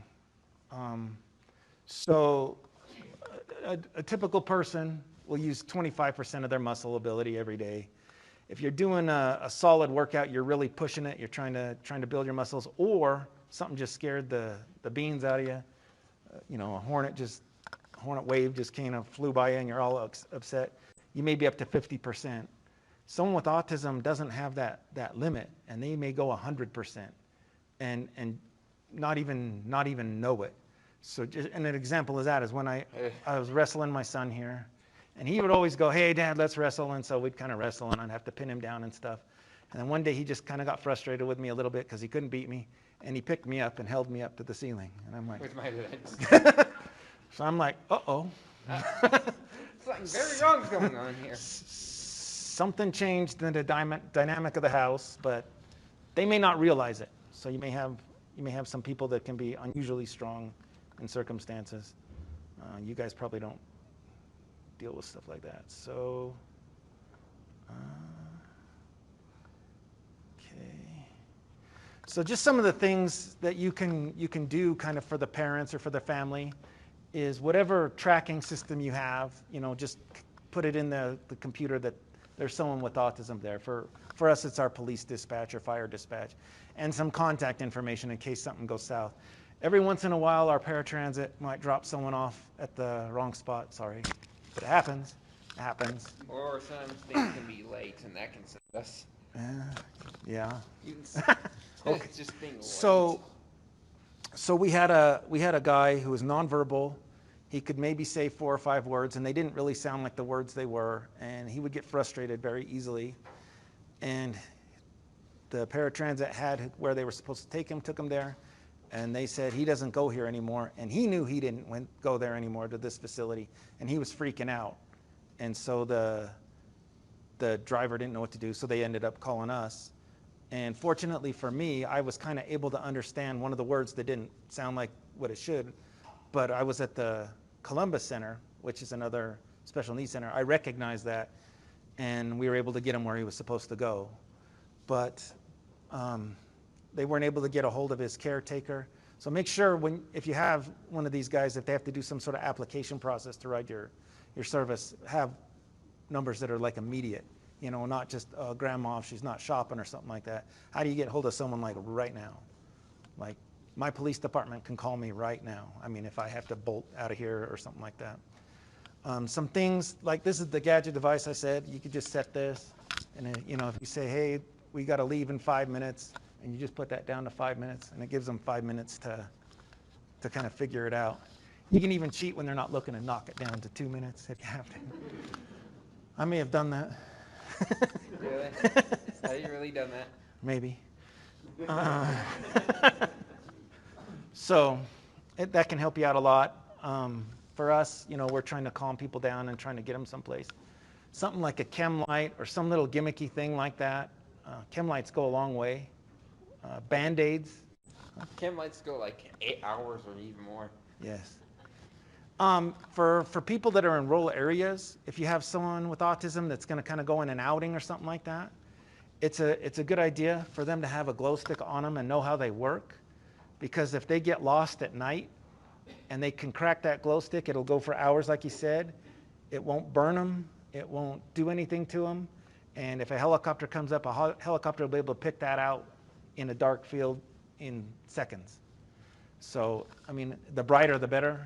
So a typical person will use 25% of their muscle ability every day. If you're doing a solid workout, you're really pushing it, you're trying to build your muscles, or something just scared the beans out of you. A hornet wave just kind of flew by you and you're all upset. You may be up to 50%. Someone with autism doesn't have that limit, and they may go 100% and not even know it. So and an example of that is when I was wrestling my son here, and he would always go, hey, Dad, let's wrestle. And so we'd kind of wrestle, and I'd have to pin him down and stuff. And then one day he just kind of got frustrated with me a little bit because he couldn't beat me, and he picked me up and held me up to the ceiling. And I'm like, with my legs. So I'm like, uh-oh. Something very wrong's going on here. Something changed in the dynamic of the house, but they may not realize it. So you may have some people that can be unusually strong in circumstances. You guys probably don't deal with stuff like that. So, okay. So just some of the things that you can do kind of for the parents or for the family is whatever tracking system you have, just put it in the computer that there's someone with autism there. For us, it's our police dispatch or fire dispatch, and some contact information in case something goes south. Every once in a while, our paratransit might drop someone off at the wrong spot. Sorry, but it happens. It happens. Or some things can be late, and that can send us. Yeah. Okay. It's just being late. So we had a guy who was nonverbal. He could maybe say 4 or 5 words, and they didn't really sound like the words they were, and he would get frustrated very easily. And the paratransit had where they were supposed to take him, took him there, and they said he doesn't go here anymore, and he knew he didn't go there anymore to this facility, and he was freaking out. And so the driver didn't know what to do, so they ended up calling us. And fortunately for me, I was kind of able to understand one of the words that didn't sound like what it should, but I was at the Columbus Center, which is another special needs center. I recognized that, and we were able to get him where he was supposed to go. But they weren't able to get a hold of his caretaker. So make sure if you have one of these guys, if they have to do some sort of application process to ride your service, have numbers that are like immediate, you know, not just grandma if she's not shopping or something like that. How do you get hold of someone like right now? Like my police department can call me right now. I mean, if I have to bolt out of here or something like that. Some things like this is the gadget device I said. You could just set this, and then, you know, if you say, hey, we got to leave in 5 minutes, and you just put that down to 5 minutes, and it gives them 5 minutes to kind of figure it out. You can even cheat when they're not looking and knock it down to 2 minutes if you have to. I may have done that. Really? Have you really done that? Maybe. So that can help you out a lot. For us, you know, we're trying to calm people down and trying to get them someplace. Something like a chem light or some little gimmicky thing like that. Chem lights go a long way. Band-aids. Chem lights go like 8 hours or even more. Yes. For people that are in rural areas, if you have someone with autism that's going to kind of go in an outing or something like that, it's a good idea for them to have a glow stick on them and know how they work. Because if they get lost at night and they can crack that glow stick, it'll go for hours, like you said. It won't burn them. It won't do anything to them. And if a helicopter comes up, a helicopter will be able to pick that out in a dark field in seconds. So, I mean, the brighter the better.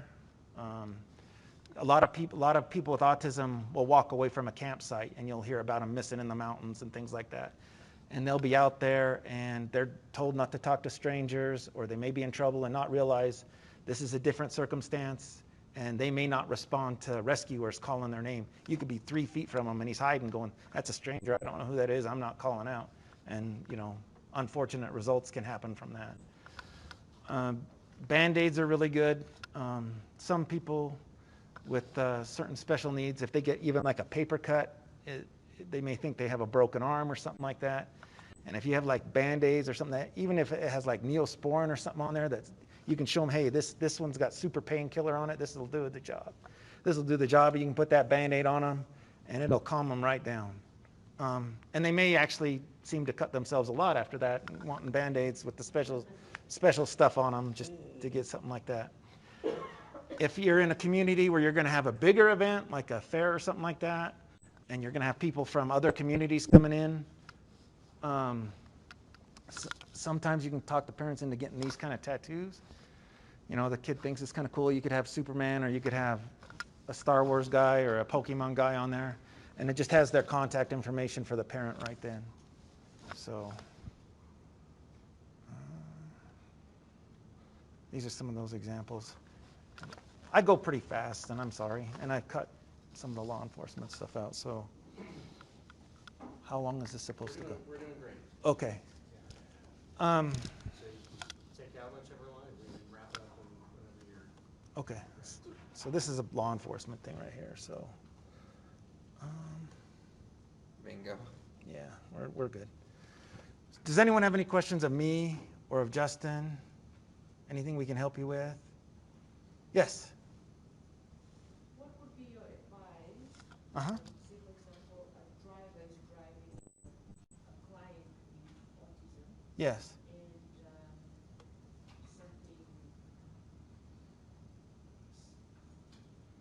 A lot of people with autism will walk away from a campsite, and you'll hear about them missing in the mountains and things like that. And they'll be out there, and they're told not to talk to strangers, or they may be in trouble and not realize this is a different circumstance, and they may not respond to rescuers calling their name. You could be 3 feet from him, and he's hiding, going, "That's a stranger. I don't know who that is. I'm not calling out." And, you know, unfortunate results can happen from that. Band-aids are really good. Some people with certain special needs, if they get even like a paper cut, they may think they have a broken arm or something like that. And if you have like Band-aids or something, that even if it has like Neosporin or something on there, that you can show them, hey, this one's got super painkiller on it. This will do the job. This will do the job. You can put that Band-aid on them, and it'll calm them right down. And they may actually seem to cut themselves a lot after that, wanting Band-aids with the special stuff on them just to get something like that. If you're in a community where you're going to have a bigger event, like a fair or something like that, and you're going to have people from other communities coming in, sometimes you can talk the parents into getting these kind of tattoos. You know, the kid thinks it's kind of cool. You could have Superman, or you could have a Star Wars guy or a Pokemon guy on there, and it just has their contact information for the parent right then. So these are some of those examples. I go pretty fast, and I'm sorry, and I cut some of the law enforcement stuff out. So how long is this supposed to go? We're doing great. Okay. Take out whichever line, we can wrap it up whenever you're. Okay. So this is a law enforcement thing right here. So Bingo. yeah, we're good. Does anyone have any questions of me or of Justin? Anything we can help you with? Yes. What would be your advice? Uh-huh. Say, for example, a driver is driving a client with autism, Yes. and something,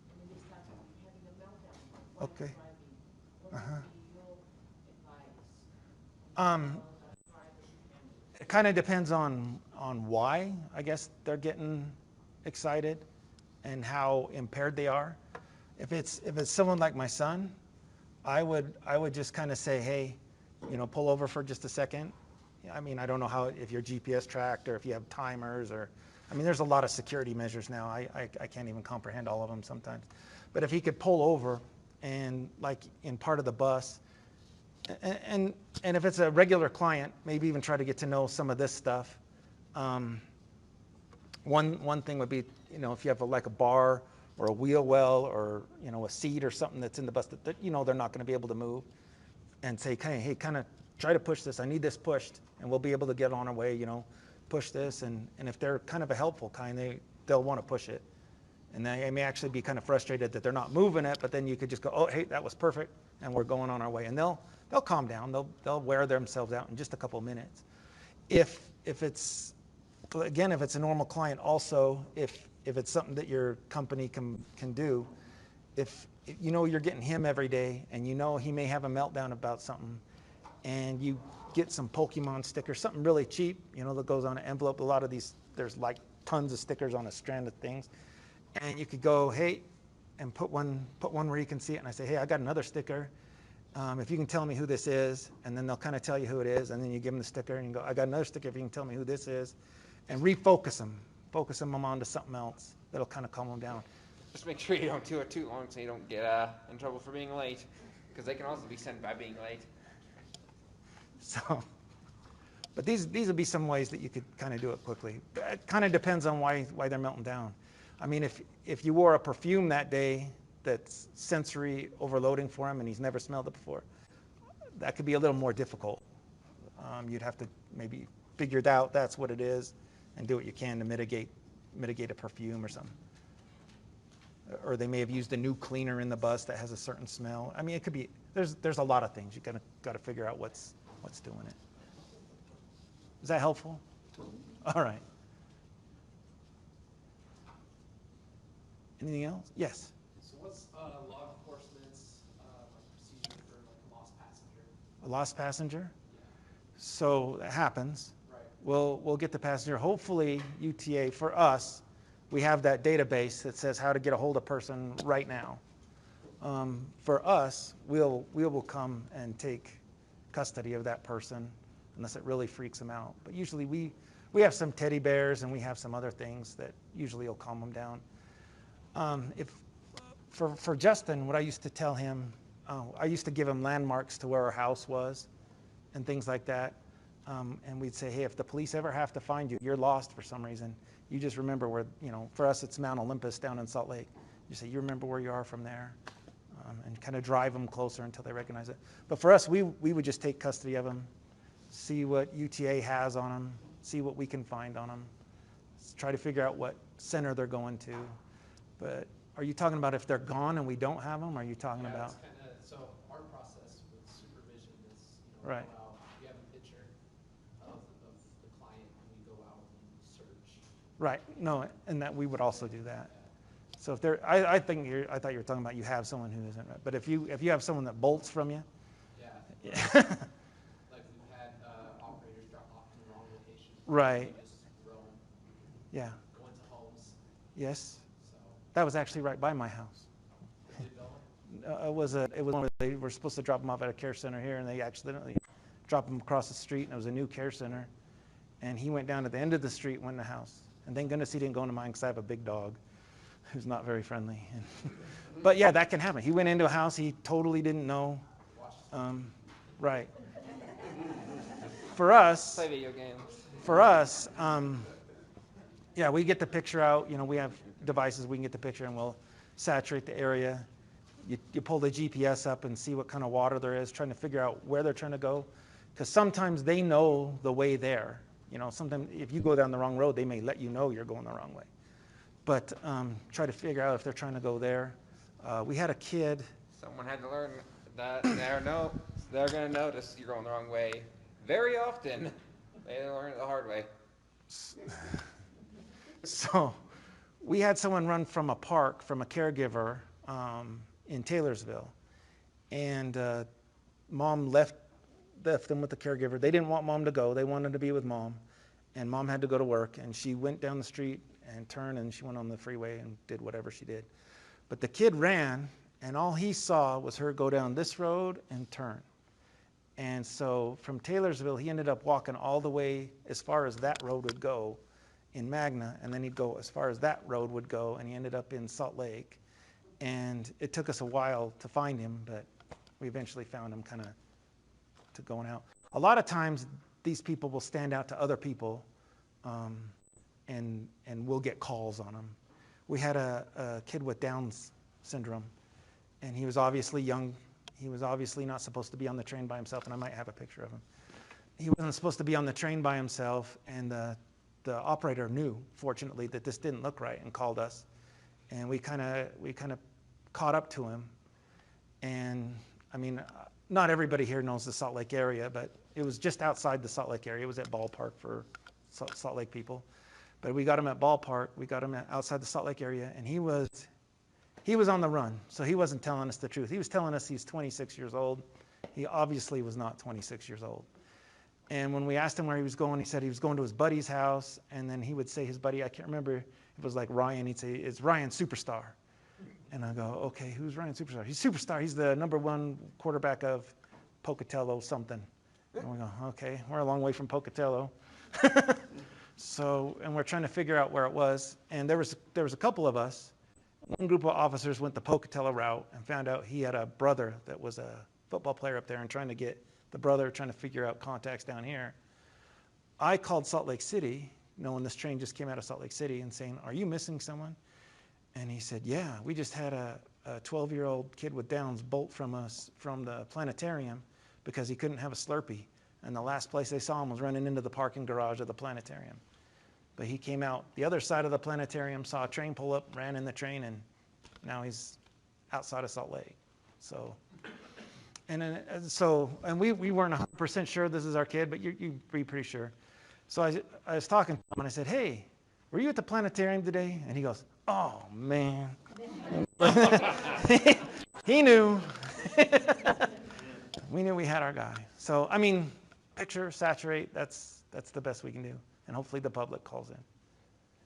and they start having a meltdown while Okay. driving. What Uh-huh. would be your advice Um, on how a driver should handle it? It kind of depends on why, I guess, they're getting excited and how impaired they are. If it's someone like my son, I would just kind of say, hey, you know, pull over for just a second. I mean, I don't know if you're GPS tracked or if you have timers, or I mean, there's a lot of security measures now. I can't even comprehend all of them sometimes. But if he could pull over and like in part of the bus, and if it's a regular client, maybe even try to get to know some of this stuff. One thing would be, you know, if you have like a bar or a wheel well or, you know, a seat or something that's in the bus that you know they're not going to be able to move, and say, hey, kind of try to push this. I need this pushed, and we'll be able to get on our way. You know, push this, and if they're kind of a helpful kind, they'll want to push it, and they may actually be kind of frustrated that they're not moving it, but then you could just go, oh, hey, that was perfect, and we're going on our way, and they'll calm down. They'll wear themselves out in just a couple of minutes. If it's a normal client, also, if it's something that your company can do, if you know you're getting him every day and you know he may have a meltdown about something, and you get some Pokemon stickers, something really cheap, you know, that goes on an envelope. A lot of these, there's like tons of stickers on a strand of things. And you could go, hey, and put one where you can see it. And I say, hey, I got another sticker. If you can tell me who this is, and then they'll kind of tell you who it is. And then you give them the sticker and you go, I got another sticker if you can tell me who this is. And refocus them. Focus them onto something else. That'll kind of calm them down. Just make sure you don't do it too long so you don't get in trouble for being late. Because they can also be sent by being late. So, but these would be some ways that you could kind of do it quickly. It kind of depends on why they're melting down. I mean, if you wore a perfume that day that's sensory overloading for him and he's never smelled it before, that could be a little more difficult. You'd have to maybe figure it out, that's what it is, and do what you can to mitigate a perfume or something. Or they may have used a new cleaner in the bus that has a certain smell. I mean, it could be, there's a lot of things. You got to figure out what's doing it. Is that helpful? All right. Anything else? Yes. So what's law enforcement's procedure for like a lost passenger? A lost passenger? Yeah. So that happens. Right. We'll get the passenger. Hopefully, UTA, for us, we have that database that says how to get a hold of a person right now. For us, we will come and take custody of that person unless it really freaks them out. But usually we have some teddy bears and we have some other things that usually will calm them down. For Justin, what I used to tell him, I used to give him landmarks to where our house was and things like that. And we'd say, hey, if the police ever have to find you, you're lost for some reason, you just remember where, you know, for us it's Mount Olympus down in Salt Lake. You say, you remember where you are from there, and kind of drive them closer until they recognize it. But for us, we would just take custody of them, see what UTA has on them, see what we can find on them, try to figure out what center they're going to. But are you talking about if they're gone and we don't have them? Or are you talking about? It's kind of, so our process with supervision is, you know, Right. go out, we have a picture of the client and we go out and search. Right. No, and that we would also do that. So if they're, I thought you were talking about you have someone who isn't right. But if you have someone that bolts from you, Yeah. yeah. Like we've had operators drop off in the wrong location. Right. They just roam, Yeah. go into homes, Yes. so. That was actually right by my house. Did go? It was one where they were supposed to drop them off at a care center here, and they accidentally dropped him across the street, and it was a new care center. And he went down to the end of the street, went in the house. And thank goodness he didn't go into mine because I have a big dog who's not very friendly. But yeah, that can happen. He went into a house he totally didn't know. Right. For us, Play video games. Yeah, we get the picture out. You know, we have devices, we can get the picture and we'll saturate the area. You pull the GPS up and see what kind of water there is, trying to figure out where they're trying to go. Because sometimes they know the way there. You know, sometimes if you go down the wrong road, they may let you know you're going the wrong way. But try to figure out if they're trying to go there. We had a kid. Someone had to learn that they're going to notice you're going the wrong way very often. They learn it the hard way. So we had someone run from a park from a caregiver in Taylorsville. And mom left them with the caregiver. They didn't want mom to go. They wanted to be with mom. And mom had to go to work. And she went down the street and turned and she went on the freeway and did whatever she did. But the kid ran and all he saw was her go down this road and turn. And so from Taylorsville, he ended up walking all the way as far as that road would go in Magna, and then he'd go as far as that road would go, and he ended up in Salt Lake. And it took us a while to find him, but we eventually found him kind of to going out. A lot of times, these people will stand out to other people, and we'll get calls on them. We had a kid with Down's syndrome, and he was obviously young. He was obviously not supposed to be on the train by himself, and I might have a picture of him. He wasn't supposed to be on the train by himself, and the operator knew, fortunately, that this didn't look right and called us. And we kind of caught up to him. And I mean, not everybody here knows the Salt Lake area, but it was just outside the Salt Lake area. It was at Ballpark for Salt Lake people. But we got him at Ballpark. We got him outside the Salt Lake area, and he was He was on the run, so he wasn't telling us the truth. He was telling us he's 26 years old. He obviously was not 26 years old. And when we asked him where he was going, he said he was going to his buddy's house, and then he would say his buddy, I can't remember, it was like Ryan, he'd say, it's Ryan Superstar. And I go, okay, who's Ryan Superstar? He's Superstar. He's the #1 quarterback of Pocatello something. And we go, okay, we're a long way from Pocatello. So, and we're trying to figure out where it was. And there was a couple of us. One group of officers went the Pocatello route and found out he had a brother that was a football player up there, and trying to get the brother, trying to figure out contacts down here. I called Salt Lake City, knowing this train just came out of Salt Lake City, and saying, are you missing someone? And he said, yeah, we just had a 12-year-old kid with Downs bolt from the planetarium because he couldn't have a Slurpee. And the last place they saw him was running into the parking garage of the planetarium. But he came out the other side of the planetarium, saw a train pull up, ran in the train, and now he's outside of Salt Lake. So, and we weren't 100% sure this is our kid, but you'd be pretty sure. So I was talking to him, and I said, hey, were you at the planetarium today? And he goes, oh, man. He knew. We knew we had our guy. So, I mean, picture, saturate, that's the best we can do. And hopefully the public calls in.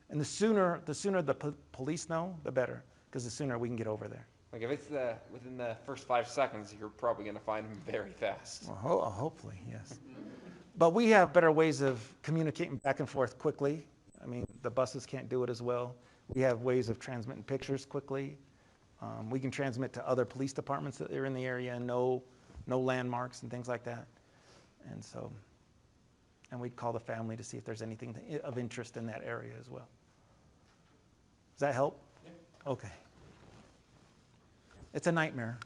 And the sooner the police know, the better, because the sooner we can get over there. Like if it's within the first 5 seconds, you're probably going to find them very fast. Well, hopefully, yes. But we have better ways of communicating back and forth quickly. I mean, the buses can't do it as well. We have ways of transmitting pictures quickly. We can transmit to other police departments that are in the area and know landmarks and things like that. And so, and we'd call the family to see if there's anything of interest in that area as well. Does that help? Yeah. Okay. It's a nightmare.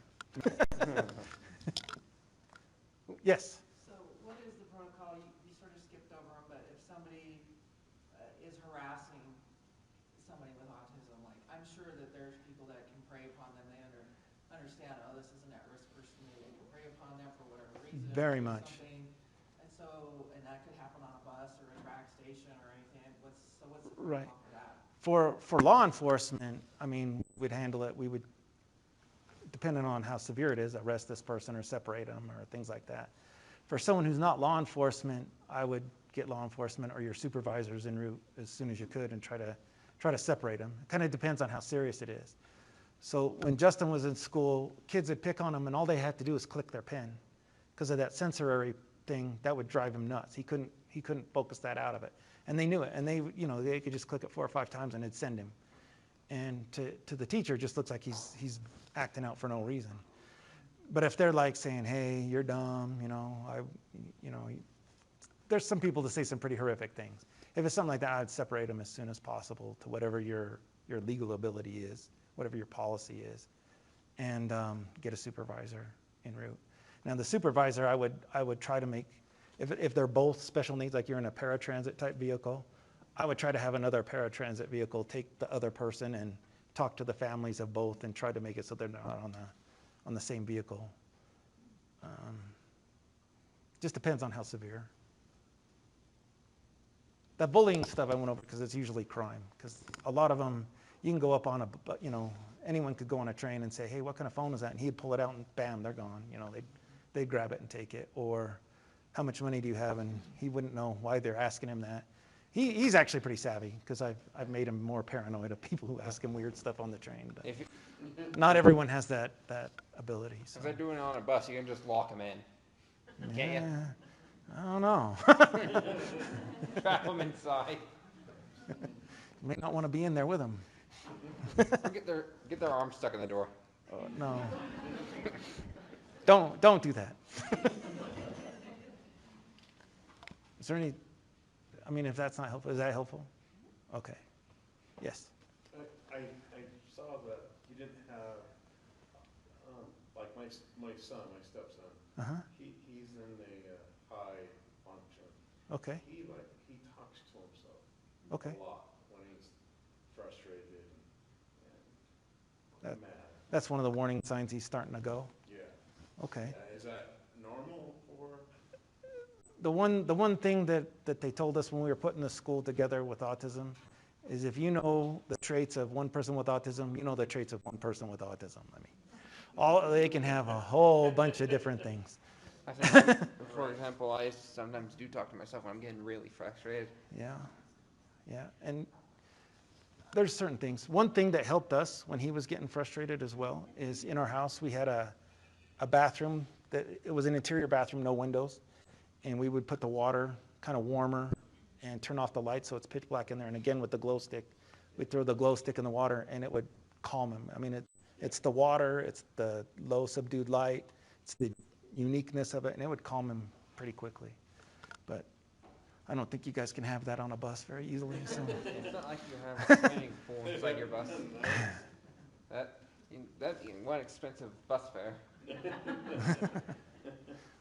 Yes? So what is the protocol? You sort of skipped over them, but if somebody is harassing somebody with autism, like I'm sure that there's people that can prey upon them. They understand, oh, this is an at-risk person. They can prey upon them for whatever reason. Very much. And so, and that could happen on a bus or a track station or anything. What's the protocol Right. for that? For law enforcement, I mean, we'd handle it. We would, depending on how severe it is, arrest this person or separate them or things like that. For someone who's not law enforcement, I would get law enforcement or your supervisors en route as soon as you could and try to separate them. It kind of depends on how serious it is. So when Justin was in school, kids would pick on him, and all they had to do was click their pen. Because of that sensory thing, that would drive him nuts. He couldn't focus that out of it. And they knew it, and they could just click it 4 or 5 times and it'd send him. And to the teacher, it just looks like he's acting out for no reason. But if they're like saying, hey, you're dumb, there's some people that say some pretty horrific things. If it's something like that, I'd separate them as soon as possible to whatever your legal ability is, whatever your policy is, and get a supervisor en route. Now the supervisor, I would try to make, if they're both special needs, like you're in a paratransit type vehicle, I would try to have another paratransit vehicle take the other person and talk to the families of both and try to make it so they're not on the same vehicle. Just depends on how severe. That bullying stuff I went over because it's usually crime. Because a lot of them, you can go up on anyone could go on a train and say, hey, what kind of phone is that? And he'd pull it out and bam, they're gone. They'd grab it and take it. Or how much money do you have? And he wouldn't know why they're asking him that. He's actually pretty savvy because I've made him more paranoid of people who ask him weird stuff on the train. But not everyone has that ability. So. If they're doing it on a bus, you can just lock them in. Can't you? I don't know. Trap them inside. You may not want to be in there with them. Get their arms stuck in the door. No. Don't do that. Is there any? I mean, if that's not helpful, is that helpful? Okay. Yes. I saw that you didn't have, like my son, my stepson. Uh-huh. He's in the high function. Okay. He talks to himself. Okay. A lot when he's frustrated and mad. That's one of the warning signs he's starting to go. Yeah. Okay. Is that normal for? The one thing that they told us when we were putting the school together with autism is if you know the traits of one person with autism, you know the traits of one person with autism. I mean, they can have a whole bunch of different things. I think, for example, I sometimes do talk to myself when I'm getting really frustrated. Yeah, yeah, and there's certain things. One thing that helped us when he was getting frustrated as well is in our house we had a bathroom that it was an interior bathroom, no windows, and we would put the water kind of warmer and turn off the light so it's pitch black in there. And again with the glow stick, we'd throw the glow stick in the water and it would calm him. I mean, it's the water, it's the low subdued light, it's the uniqueness of it, and it would calm him pretty quickly. But I don't think you guys can have that on a bus very easily. So. It's not like you have a swimming pool inside your bus. That'd be one expensive bus fare.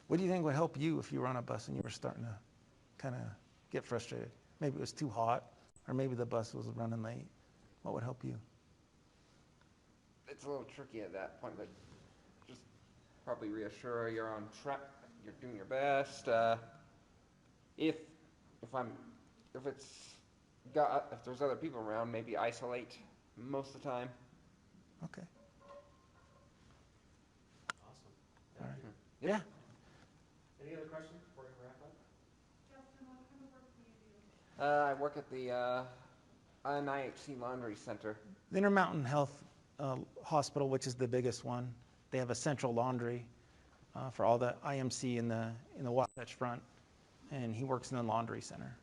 What do you think would help you if you were on a bus and you were starting to kind of get frustrated? Maybe it was too hot, or maybe the bus was running late. What would help you? It's a little tricky at that point, but just probably reassure you're on track, you're doing your best. If there's other people around, maybe isolate most of the time. Okay. Awesome. All Thank right. you. Yeah. Any other questions before we wrap up? Justin, what kind of work do you do? I work at the IHC Laundry Center. The Intermountain Health Hospital, which is the biggest one, they have a central laundry for all the IMC in the Wasatch Front, and he works in the laundry center.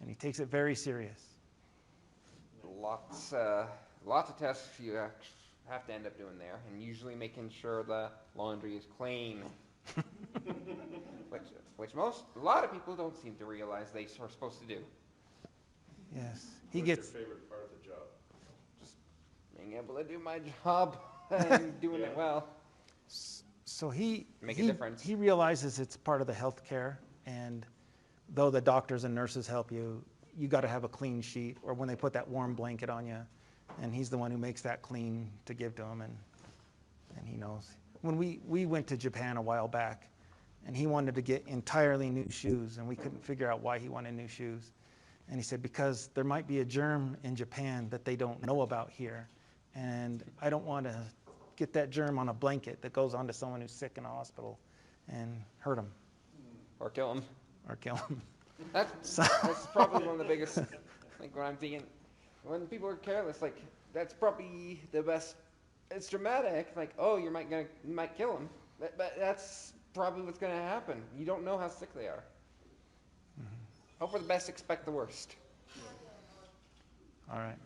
And he takes it very serious. Lots of tests you have to end up doing there, and usually making sure the laundry is clean. which a lot of people don't seem to realize they are supposed to do. Yes. What's your favorite part of the job? Just being able to do my job and doing it well. So he Make a difference. He realizes it's part of the healthcare, and though the doctors and nurses help you, you got to have a clean sheet, or when they put that warm blanket on you, and he's the one who makes that clean to give to him, and he knows. When we went to Japan a while back, and he wanted to get entirely new shoes, and we couldn't figure out why he wanted new shoes. And he said, because there might be a germ in Japan that they don't know about here, and I don't want to get that germ on a blanket that goes onto someone who's sick in a hospital and hurt him Or kill them. or kill him. That's probably one of the biggest, like when I'm thinking, when people are careless, like that's probably the best. It's dramatic, like, oh, you might kill them, but that's probably what's going to happen. You don't know how sick they are. Hope for the best, expect the worst. All right.